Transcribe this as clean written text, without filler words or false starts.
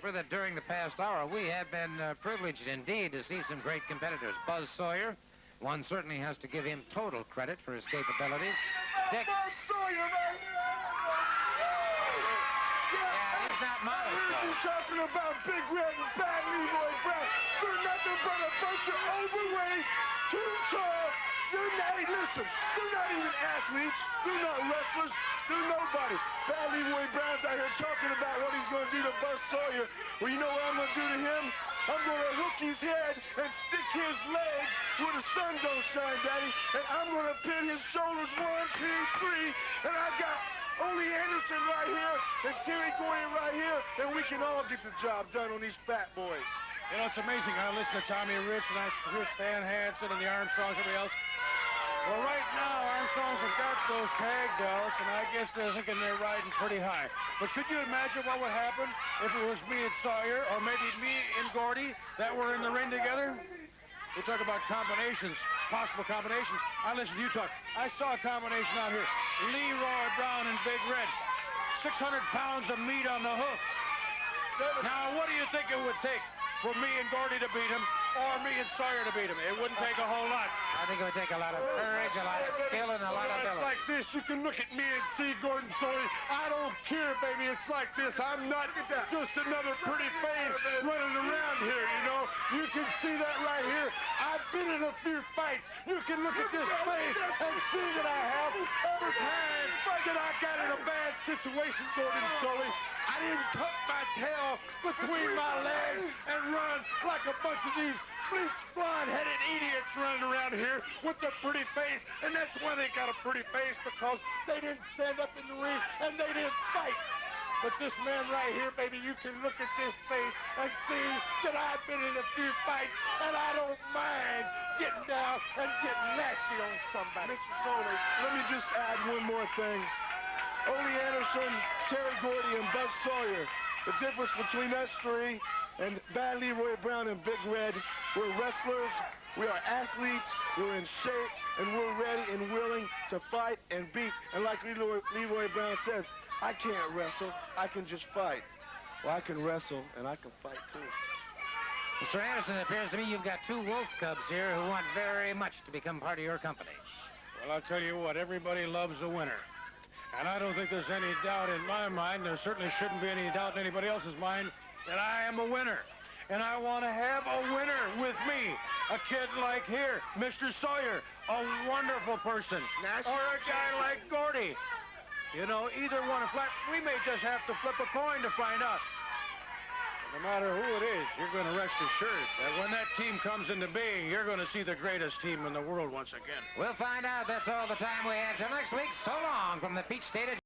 That during the past hour, we have been privileged indeed to see some great competitors. Buzz Sawyer, one certainly has to give him total credit for his capabilities. Buzz Sawyer, man! Yeah, he's not modest, though. He's talking about Big Red and Bad Leroy Brown. They're nothing but a bunch of overweight, too tall. Hey, listen, they're not even athletes. They're not wrestlers. They're nobody. Bad Leroy Brown's out here talking about what he's going to do to Buzz Sawyer. Well, you know what I'm going to do to him? I'm going to hook his head and stick his leg where the sun don't shine, Daddy. And I'm going to pin his shoulders 1, 2, 3. And I got Ole Anderson right here and Terry Gordy right here. And we can all get the job done on these fat boys. You know, it's amazing. I listen to Tommy Rich and I hear Stan Hansen and the Armstrongs, everybody else. Well, right now, Armstrongs have got those tag belts, and I guess they're thinking they're riding pretty high. But could you imagine what would happen if it was me and Sawyer, or maybe me and Gordy, that were in the ring together? We talk about combinations, possible combinations. I listen to you talk. I saw a combination out here. Leroy Brown and Big Red. 600 pounds of meat on the hook. Now, what do you think it would take for me and Gordy to beat him, or me and Sawyer to beat him? It wouldn't take a whole lot. I think it would take a lot of courage, a lot of skill, and a lot of ability. It's like this. You can look at me and see Gordon Sawyer. I don't care, baby. It's like this. I'm not just another pretty face running around here, you know. You can see that right here. I've been in a few fights. You can look at this face and see that I have every time that I got in a bad situation, Gordon Sawyer. I didn't tuck my tail between my legs and run like a bunch of these bleached, blonde-headed idiots running around here with a pretty face. And that's why they got a pretty face, because they didn't stand up in the ring and they didn't fight. But this man right here, baby, you can look at this face and see that I've been in a few fights, and I don't mind getting down and getting nasty on somebody. Mr. Sawyer, let me just add one more thing. Ole Anderson, Terry Gordy, and Buzz Sawyer. The difference between us three and Bad Leroy Brown and Big Red, we're wrestlers, we are athletes, we're in shape, and we're ready and willing to fight and beat. And like Leroy Brown says, I can't wrestle, I can just fight. Well, I can wrestle, and I can fight, too. Mr. Anderson, it appears to me you've got 2 wolf cubs here who want very much to become part of your company. Well, I'll tell you what, everybody loves a winner. And I don't think there's any doubt in my mind, there certainly shouldn't be any doubt in anybody else's mind, that I am a winner. And I want to have a winner with me. A kid like here, Mr. Sawyer, a wonderful person. Or a guy like Gordy. You know, either one. We may just have to flip a coin to find out. No matter who it is, you're going to rest assured that when that team comes into being, you're going to see the greatest team in the world once again. We'll find out. That's all the time we have till next week. So long from the Peach State of